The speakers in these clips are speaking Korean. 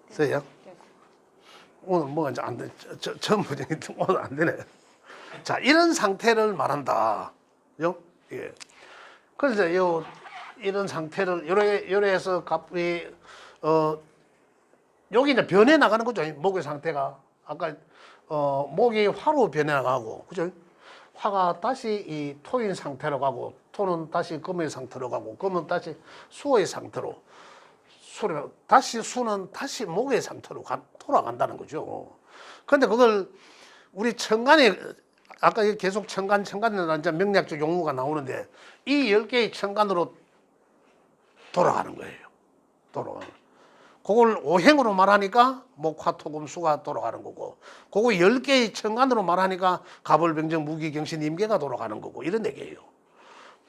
됐어요? 오늘 뭐가 이제 안 돼. 전부 오늘 안 되네. 자, 이런 상태를 말한다. 요? 예. 그래서 이런 상태를 요래해서 여기 이제 변해 나가는 거죠. 목의 상태가. 아까 목이 화로 변해 나가고, 그죠? 화가 다시 이 토인 상태로 가고, 토는 다시 금의 상태로 가고, 금은 다시 수의 상태로, 수는 다시 목의 상태로 돌아간다는 거죠. 근데 그걸 우리 천간에, 아까 계속 천간에 이제 명리학적 용어가 나오는데, 이 10개의 천간으로 돌아가는 거예요. 돌아가는. 그걸 오행으로 말하니까 목화토금수가 돌아가는 거고, 그거 10개의 천간으로 말하니까 갑을병정 무기경신 임계가 돌아가는 거고, 이런 얘기예요.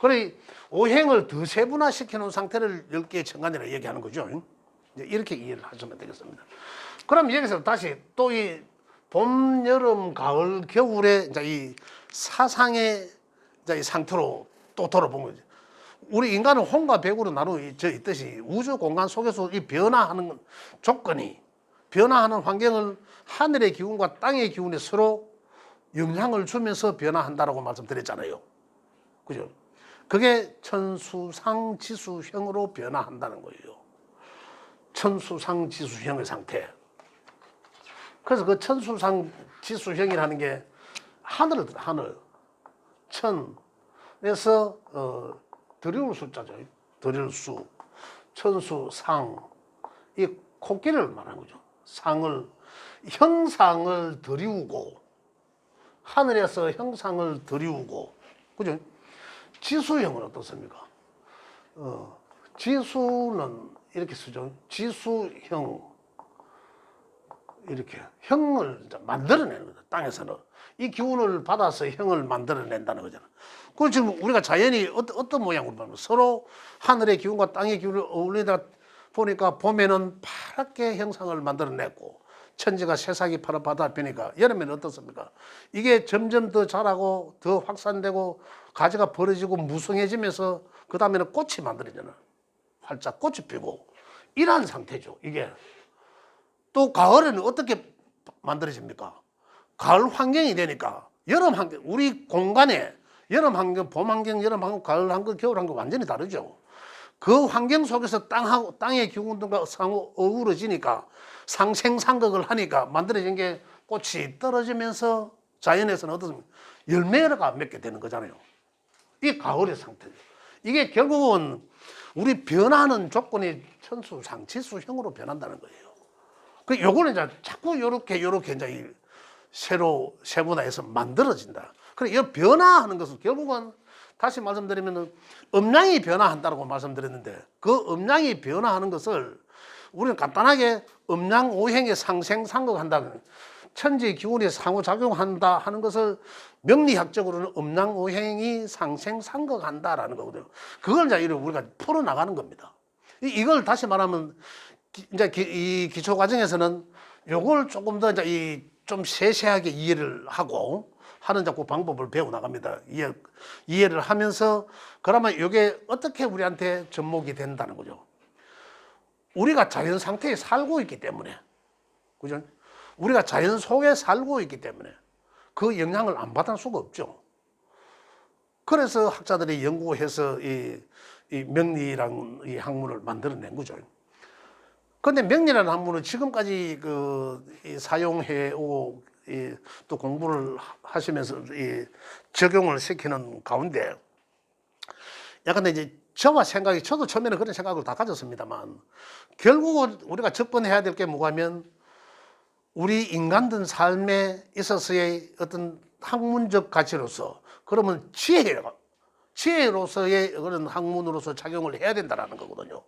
그래, 오행을 더 세분화시켜 놓은 상태를 10개의 천간이라 얘기하는 거죠. 이렇게 이해를 하시면 되겠습니다. 그럼 여기서 다시 또 이 봄, 여름, 가을, 겨울에 이제 이 사상의 이제 이 상태로 또 돌아본 거죠. 우리 인간은 홍과 백으로 나누어져 있듯이 우주 공간 속에서 이 변화하는 조건이, 변화하는 환경을 하늘의 기운과 땅의 기운이 서로 영향을 주면서 변화한다라고 말씀드렸잖아요. 그죠? 그게 천수상지수형으로 변화한다는 거예요. 천수상지수형의 상태. 그래서 그 천수상지수형이라는 게 하늘. 천에서 드릴 숫자죠. 드릴 수, 천수, 상. 이 코끼리를 말하는 거죠. 형상을 드리우고, 하늘에서 형상을 드리우고, 그죠? 지수형은 어떻습니까? 지수는 이렇게 쓰죠. 지수형. 이렇게 형을 만들어내는 거죠. 땅에서는. 이 기운을 받아서 형을 만들어낸다는 거잖아. 그걸 지금 우리가 자연이 어떤 모양으로 보면 서로 하늘의 기운과 땅의 기운을 어울리다 보니까 봄에는 파랗게 형상을 만들어냈고, 천지가 새싹이 파릇파릇 피니까 여름에는 어떻습니까? 이게 점점 더 자라고 더 확산되고 가지가 벌어지고 무성해지면서 그 다음에는 꽃이 만들어지는, 활짝 꽃이 피고 이러한 상태죠. 이게 또 가을에는 어떻게 만들어집니까? 가을 환경이 되니까 여름 환경, 우리 공간에 여름 환경, 봄 환경, 여름 환경, 가을 환경, 겨울 환경 완전히 다르죠. 그 환경 속에서 땅의 기운들과 상호 어우러지니까 상생상극을 하니까 만들어진 게 꽃이 떨어지면서 자연에서는 어떻습니까? 열매가 맺게 되는 거잖아요. 이게 가을의 상태죠. 이게 결국은 우리 변하는 조건이 천수상지수형으로 변한다는 거예요. 그 요거는 이제 자꾸 요렇게 이제 새로 세분화해서 만들어진다. 그래, 이 변화하는 것은 결국은 다시 말씀드리면 음양이 변화한다고 말씀드렸는데, 그 음양이 변화하는 것을 우리는 간단하게 음양 오행의 상생상극한다, 천지 기운이 상호작용한다 하는 것을 명리학적으로는 음양 오행이 상생상극한다라는 거거든요. 그걸 이제 우리가 풀어나가는 겁니다. 이걸 다시 말하면 이제 이 기초 과정에서는 요걸 조금 더 이제 좀 세세하게 이해를 하고 하는 자꾸 방법을 배워 나갑니다. 이해를 하면서 그러면 이게 어떻게 우리한테 접목이 된다는 거죠. 우리가 자연 상태에 살고 있기 때문에, 그죠? 우리가 자연 속에 살고 있기 때문에 그 영향을 안 받을 수가 없죠. 그래서 학자들이 연구해서 이 명리라는 이 학문을 만들어낸 거죠. 그런데 명리라는 학문은 지금까지 사용해 오고 또 공부를 하시면서 적용을 시키는 가운데, 약간 이제 저도 처음에는 그런 생각을 다 가졌습니다만, 결국은 우리가 접근해야 될 게 뭐냐면 우리 인간들 삶에 있어서의 어떤 학문적 가치로서, 그러면 지혜로서의 그런 학문으로서 작용을 해야 된다는 거거든요.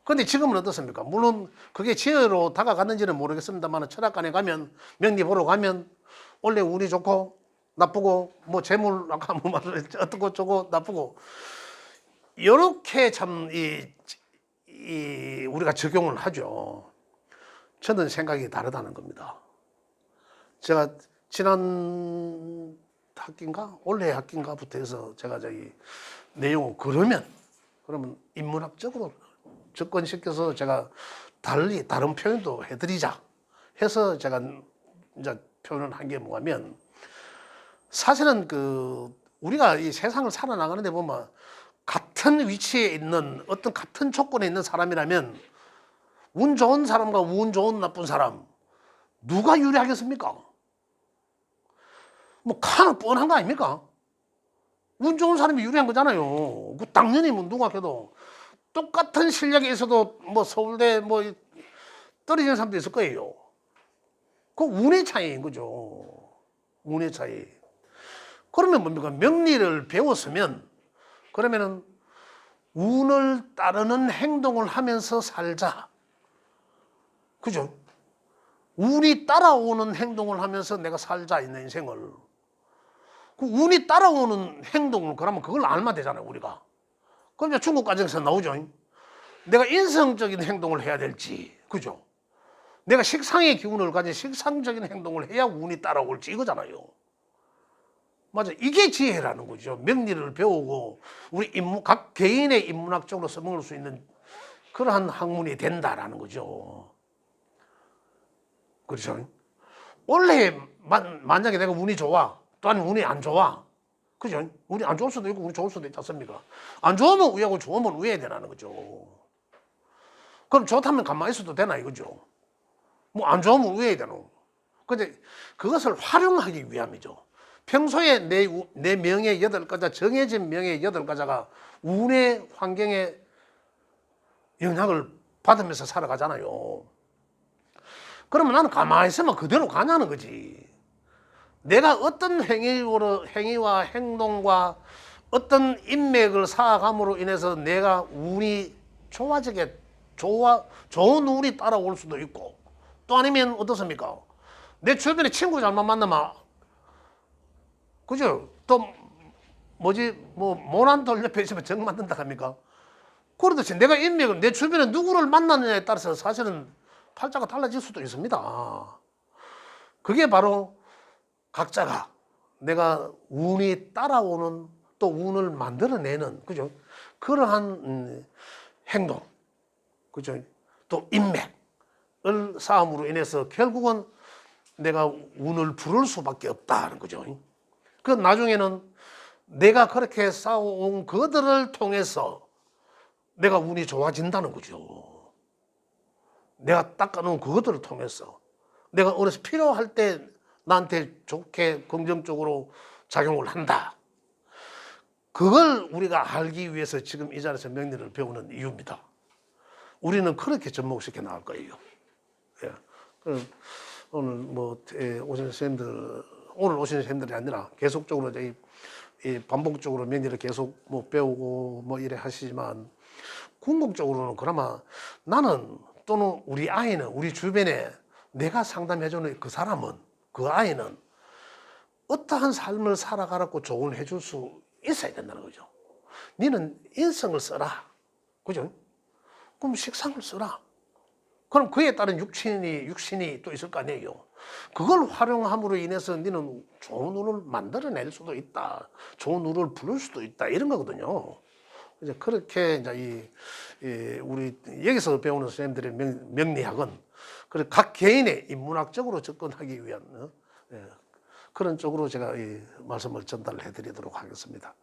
근데 지금은 어떻습니까? 물론 그게 지혜로 다가갔는지는 모르겠습니다만, 철학관에 가면, 명리 보러 가면 원래 운이 좋고 나쁘고, 뭐 재물 아까 뭐 말을 어떻고 저고 나쁘고, 이렇게 참 우리가 적용을 하죠. 저는 생각이 다르다는 겁니다. 제가 지난 학기인가 올해 학기인가부터 해서 제가 내용을 그러면 인문학적으로 접근시켜서 제가 달리 다른 표현도 해드리자 해서 제가 이제 표현을 한 게 뭐냐면, 사실은 우리가 이 세상을 살아나가는데 보면 같은 위치에 있는 어떤 같은 조건에 있는 사람이라면 운 좋은 사람과 운 좋은 나쁜 사람 누가 유리하겠습니까? 뭐 하나 뻔한 거 아닙니까? 운 좋은 사람이 유리한 거잖아요. 당연히 뭐 누가 해도 똑같은 실력이 있어도 뭐 서울대 뭐 떨어지는 사람도 있을 거예요. 그 운의 차이인 거죠. 운의 차이. 그러면 뭡니까? 명리를 배웠으면 그러면은 운을 따르는 행동을 하면서 살자. 그죠? 운이 따라오는 행동을 하면서 내가 살자, 있는 인생을. 그 운이 따라오는 행동을 그러면 그걸 알면 되잖아요, 우리가. 그럼 이제 중국 과정에서 나오죠. 내가 인성적인 행동을 해야 될지, 그죠? 내가 식상의 기운을 가진 식상적인 행동을 해야 운이 따라올지 이거잖아요. 맞아, 이게 지혜라는 거죠. 명리를 배우고 우리 각 개인의 인문학적으로 써먹을 수 있는 그러한 학문이 된다라는 거죠. 그렇죠? 원래 만약에 내가 운이 좋아, 또는 운이 안 좋아, 그죠? 운이 안 좋을 수도 있고 운이 좋을 수도 있지 않습니까? 안 좋으면 우회하고 좋으면 우회해야 되라는 거죠. 그럼 좋다면 가만히 있어도 되나 이거죠. 뭐 안 좋으면 우회해야 되노. 근데 그것을 활용하기 위함이죠. 평소에 내 명의 8가지, 정해진 명의 8가지가 운의 환경에 영향을 받으면서 살아가잖아요. 그러면 나는 가만히 있으면 그대로 가냐는 거지. 내가 어떤 행위와 행동과 어떤 인맥을 쌓아감으로 인해서 내가 운이 좋은 운이 따라올 수도 있고, 또 아니면 어떻습니까? 내 주변에 친구 잘못 만나면, 그죠? 또 모난 돌 옆에 있으면 정 만든다 합니까? 그렇듯이 내가 인맥을 내 주변에 누구를 만나느냐에 따라서 사실은 팔자가 달라질 수도 있습니다. 그게 바로 각자가 내가 운이 따라오는, 또 운을 만들어내는, 그죠? 그러한 행동, 그죠? 또 인맥을 쌓음으로 인해서 결국은 내가 운을 부를 수밖에 없다는 거죠. 그 나중에는 내가 그렇게 쌓아온 그들을 통해서 내가 운이 좋아진다는 거죠. 내가 닦아놓은 그것들을 통해서 내가 어려서 필요할 때 나한테 좋게 긍정적으로 작용을 한다. 그걸 우리가 알기 위해서 지금 이 자리에서 명리를 배우는 이유입니다. 우리는 그렇게 접목시켜 나갈 거예요. 예. 오늘 오신 선생님들, 오늘 오신 선생님들이 아니라 계속적으로 반복적으로 명리를 계속 배우고 이래 하시지만, 궁극적으로는 그나마 나는 또는 우리 아이는, 우리 주변에 내가 상담해주는 그 사람은, 그 아이는 어떠한 삶을 살아가라고 조언해 줄 수 있어야 된다는 거죠. 너는 인성을 써라. 그죠? 그럼 식상을 써라. 그럼 그에 따른 육신이 또 있을 거 아니에요. 그걸 활용함으로 인해서 너는 좋은 운을 만들어낼 수도 있다. 좋은 운을 부를 수도 있다. 이런 거거든요. 이제 그렇게 이제 우리 여기서 배우는 선생님들의 명리학은 각 개인의 인문학적으로 접근하기 위한 그런 쪽으로 제가 이 말씀을 전달해 드리도록 하겠습니다.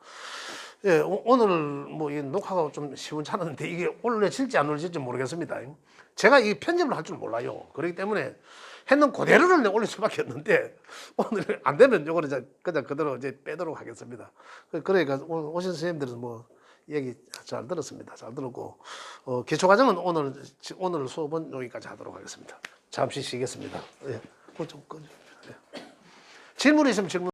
예, 오늘 이 녹화가 좀 시원찮았는데 이게 올려질지 안 올려질지 모르겠습니다. 제가 이 편집을 할 줄 몰라요. 그렇기 때문에 했는 그대로를 올릴 수밖에 없는데, 오늘 안 되면 요거는 그냥 그대로 이제 빼도록 하겠습니다. 그러니까 오신 선생님들은 얘기 잘 들었습니다. 잘 들었고, 기초과정은 오늘 수업은 여기까지 하도록 하겠습니다. 잠시 쉬겠습니다. 예. 좀 예. 질문 있으면 질문.